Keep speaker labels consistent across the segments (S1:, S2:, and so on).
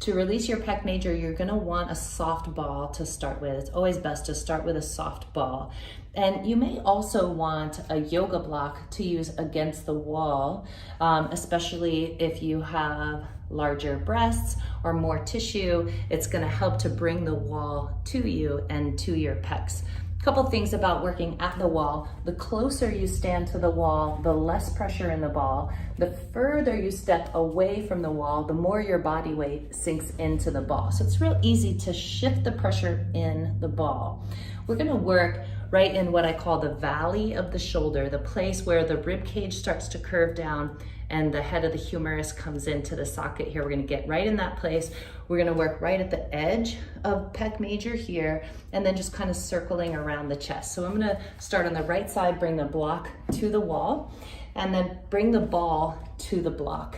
S1: To release your pec major, you're gonna want a soft ball to start with. It's always best to start with a soft ball. And you may also want a yoga block to use against the wall, especially if you have larger breasts or more tissue. It's gonna help to bring the wall to you and to your pecs. Couple things about working at the wall. The closer you stand to the wall, the less pressure in the ball. The further you step away from the wall, the more your body weight sinks into the ball. So it's real easy to shift the pressure in the ball. We're gonna work right in what I call the valley of the shoulder, the place where the rib cage starts to curve down and the head of the humerus comes into the socket here. We're gonna get right in that place. We're gonna work right at the edge of pec major here, and then just kind of circling around the chest. So I'm gonna start on the right side, bring the block to the wall, and then bring the ball to the block.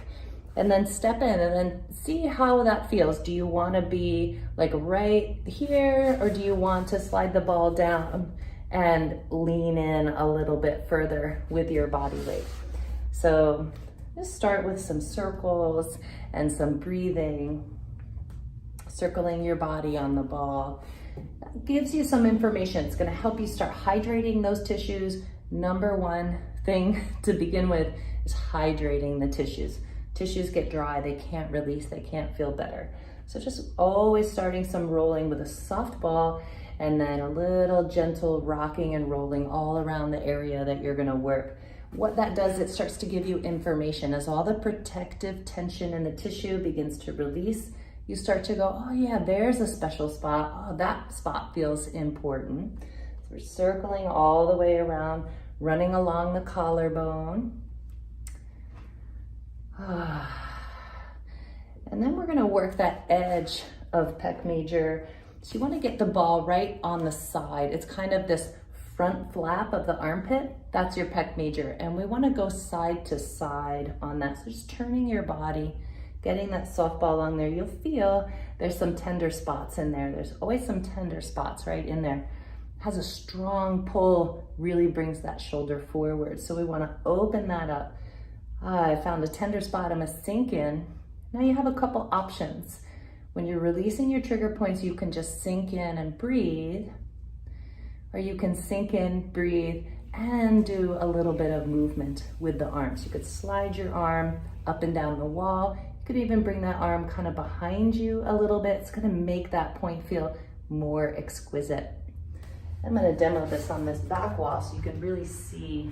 S1: And then step in and then see how that feels. Do you wanna be like right here, or do you want to slide the ball down and lean in a little bit further with your body weight? So just start with some circles and some breathing, circling your body on the ball. That gives you some information. It's gonna help you start hydrating those tissues. Number one thing to begin with is hydrating the tissues. Tissues get dry, they can't release, they can't feel better. So just always starting some rolling with a soft ball, and then a little gentle rocking and rolling all around the area that you're gonna work. What that does, it starts to give you information. As all the protective tension in the tissue begins to release, you start to go, oh yeah, there's a special spot. Oh, that spot feels important. So we're circling all the way around, running along the collarbone. And then we're gonna work that edge of pec major. So you wanna get the ball right on the side. It's kind of this front flap of the armpit. That's your pec major. And we wanna go side to side on that. So just turning your body, getting that soft ball along there. You'll feel there's some tender spots in there. There's always some tender spots right in there. Has a strong pull, really brings that shoulder forward. So we wanna open that up. I found a tender spot, I'm gonna sink in. Now you have a couple options. When you're releasing your trigger points, you can just sink in and breathe, or you can sink in, breathe, and do a little bit of movement with the arms. You could slide your arm up and down the wall. You could even bring that arm kind of behind you a little bit. It's gonna make that point feel more exquisite. I'm gonna demo this on this back wall so you can really see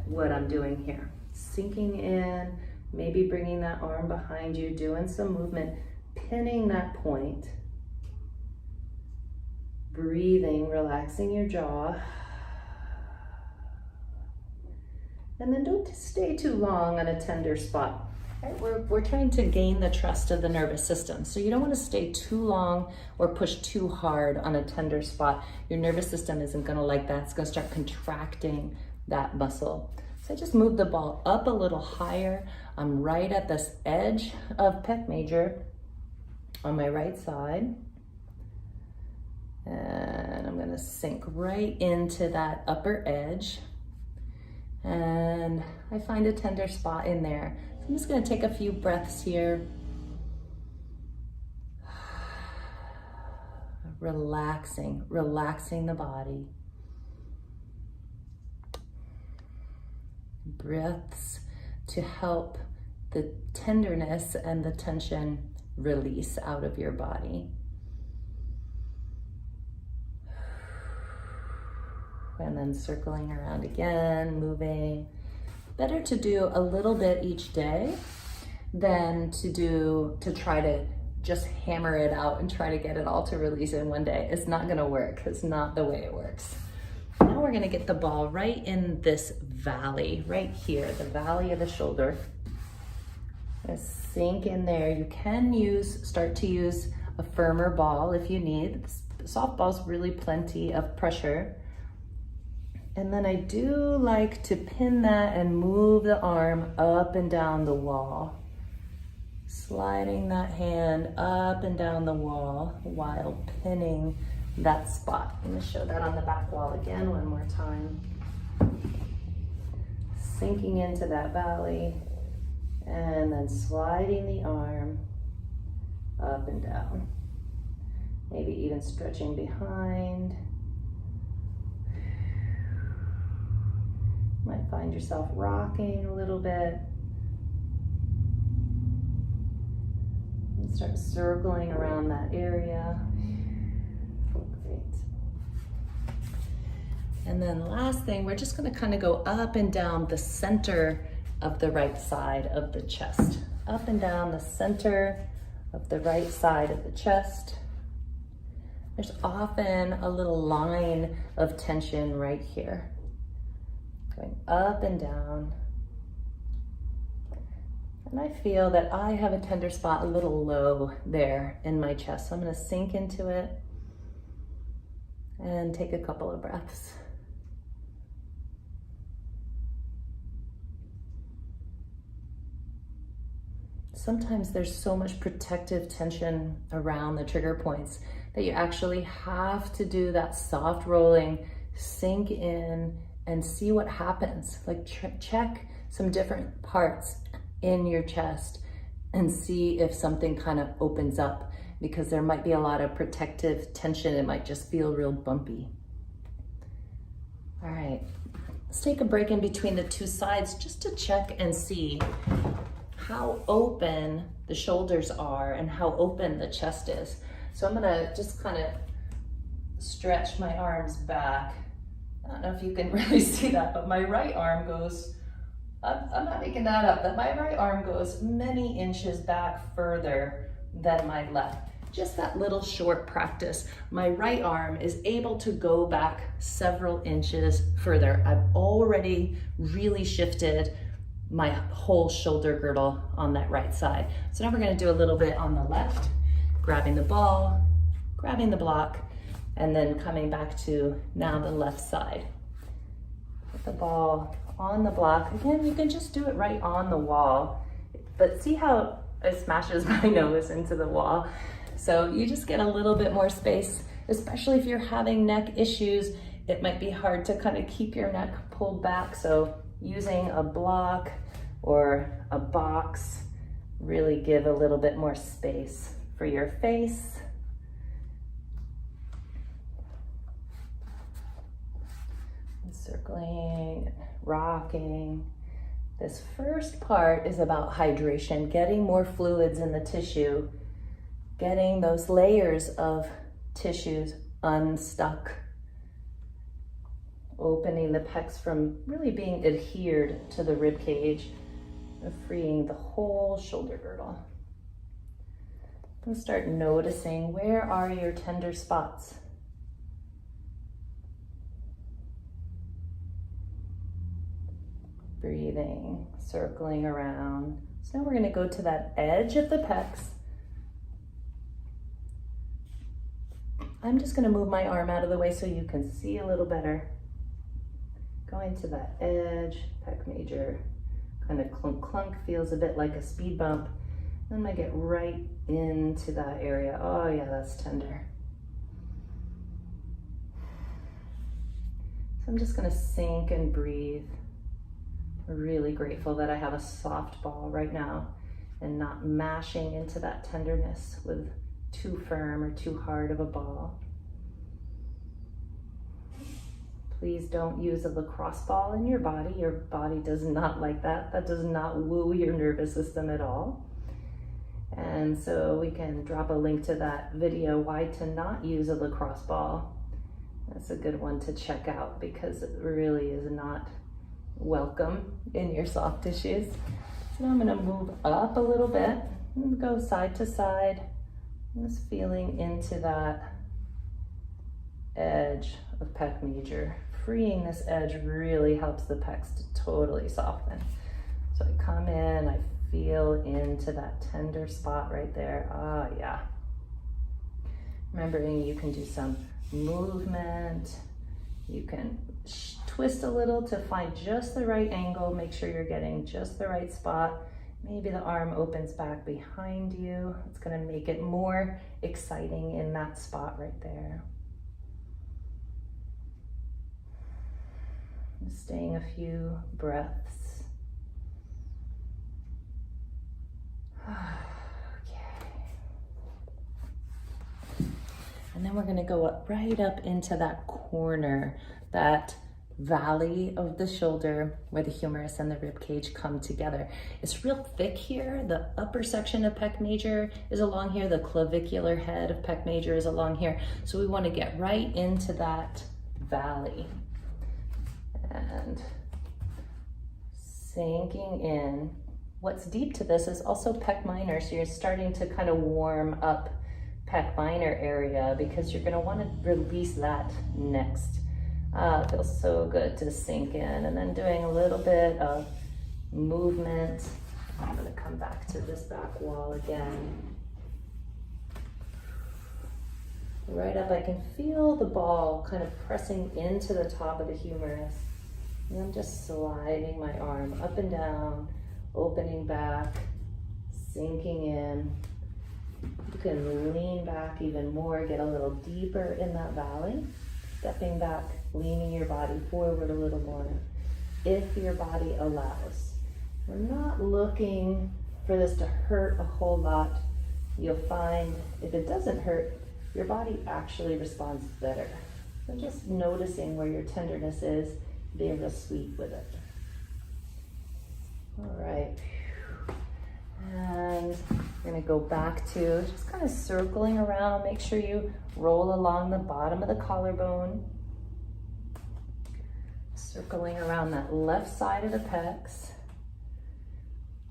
S1: what I'm doing here. Sinking in, maybe bringing that arm behind you, doing some movement, pinning that point, breathing, relaxing your jaw. And then don't stay too long on a tender spot. Right? We're trying to gain the trust of the nervous system. So you don't want to stay too long or push too hard on a tender spot. Your nervous system isn't going to like that. It's going to start contracting that muscle. So I just move the ball up a little higher. I'm right at this edge of pec major on my right side. And I'm gonna sink right into that upper edge. And I find a tender spot in there. So I'm just gonna take a few breaths here. Relaxing the body. Breaths to help the tenderness and the tension release out of your body. And then circling around again, moving. Better to do a little bit each day than to try to just hammer it out and try to get it all to release in one day. It's not gonna work. It's not the way it works. Now we're gonna get the ball right in this valley, right here, the valley of the shoulder. Just sink in there. You can start to use a firmer ball if you need. Soft ball's really plenty of pressure. And then I do like to pin that and move the arm up and down the wall. Sliding that hand up and down the wall while pinning that spot. I'm gonna show that on the back wall again one more time. Sinking into that valley and then sliding the arm up and down. Maybe even stretching behind. Might find yourself rocking a little bit. And start circling around that area. Great. And then last thing, we're just gonna kind of go up and down the center of the right side of the chest. Up and down the center of the right side of the chest. There's often a little line of tension right here. Going up and down. And I feel that I have a tender spot a little low there in my chest. So I'm gonna sink into it and take a couple of breaths. Sometimes there's so much protective tension around the trigger points that you actually have to do that soft rolling, sink in, and see what happens. Like check some different parts in your chest and see if something kind of opens up, because there might be a lot of protective tension. It might just feel real bumpy. All right, let's take a break in between the two sides just to check and see how open the shoulders are and how open the chest is. So I'm gonna just kind of stretch my arms back. I don't know if you can really see that, but my right arm goes, I'm not making that up, that my right arm goes many inches back further than my left. Just that little short practice, my right arm is able to go back several inches further. I've already really shifted my whole shoulder girdle on that right side. So now we're gonna do a little bit on the left, grabbing the ball, grabbing the block, and then coming back to now the left side. Put the ball on the block. Again, you can just do it right on the wall, but see how it smashes my nose into the wall. So you just get a little bit more space, especially if you're having neck issues. It might be hard to kind of keep your neck pulled back. So using a block or a box, really give a little bit more space for your face. Circling, rocking. This first part is about hydration, getting more fluids in the tissue, getting those layers of tissues unstuck, opening the pecs from really being adhered to the rib cage, and freeing the whole shoulder girdle. And start noticing, where are your tender spots? Breathing, circling around. So now we're going to go to that edge of the pecs. I'm just going to move my arm out of the way so you can see a little better. Going to that edge, pec major, kind of clunk clunk, feels a bit like a speed bump. Then I get right into that area. Oh yeah, that's tender. So I'm just going to sink and breathe. Really grateful that I have a soft ball right now and not mashing into that tenderness with too firm or too hard of a ball. Please don't use a lacrosse ball in your body. Your body does not like that. That does not woo your nervous system at all. And so we can drop a link to that video, why to not use a lacrosse ball. That's a good one to check out because it really is not welcome in your soft tissues. So now I'm going to move up a little bit and go side to side, just feeling into that edge of pec major. Freeing this edge really helps the pecs to totally soften. So I come in, I feel into that tender spot right there. Ah, yeah. Remembering you can do some movement. You can twist a little to find just the right angle. Make sure you're getting just the right spot. Maybe the arm opens back behind you. It's going to make it more exciting in that spot right there. Just staying a few breaths. Okay. And then we're gonna go up, right up into that corner, that valley of the shoulder where the humerus and the rib cage come together. It's real thick here. The upper section of pec major is along here. The clavicular head of pec major is along here. So we want to get right into that valley and sinking in. What's deep to this is also pec minor. So you're starting to kind of warm up pec minor area because you're going to want to release that next. It feels so good to sink in, and then doing a little bit of movement. I'm going to come back to this back wall again. Right up, I can feel the ball kind of pressing into the top of the humerus. And I'm just sliding my arm up and down, opening back, sinking in. You can lean back even more, get a little deeper in that valley. Stepping back, leaning your body forward a little more, if your body allows. We're not looking for this to hurt a whole lot. You'll find if it doesn't hurt, your body actually responds better. So just noticing where your tenderness is, being real sweet with it. All right. And we're gonna go back to just kind of circling around. Make sure you roll along the bottom of the collarbone. Circling around that left side of the pecs.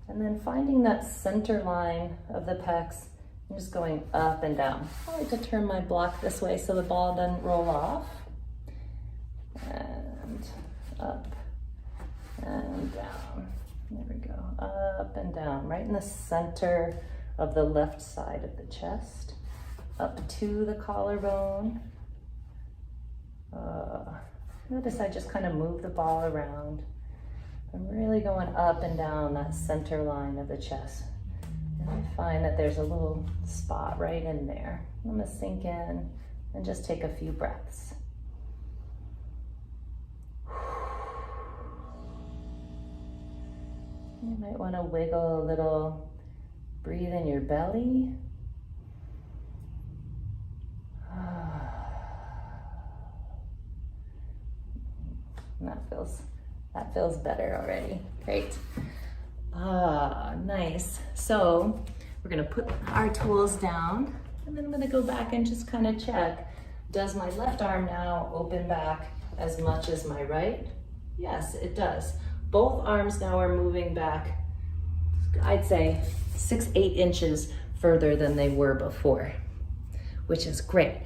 S1: And then finding that center line of the pecs and just going up and down. I like to turn my block this way so the ball doesn't roll off. And up and down. There we go, up and down, right in the center of the left side of the chest, up to the collarbone. Notice I just kind of move the ball around. I'm really going up and down that center line of the chest. And I find that there's a little spot right in there. I'm gonna sink in and just take a few breaths. You might want to wiggle a little, breathe in your belly. And that feels better already. Great. Nice. So we're gonna put our tools down, and then I'm gonna go back and just kind of check. Does my left arm now open back as much as my right? Yes, it does. Both arms now are moving back, I'd say 6-8 inches further than they were before, which is great.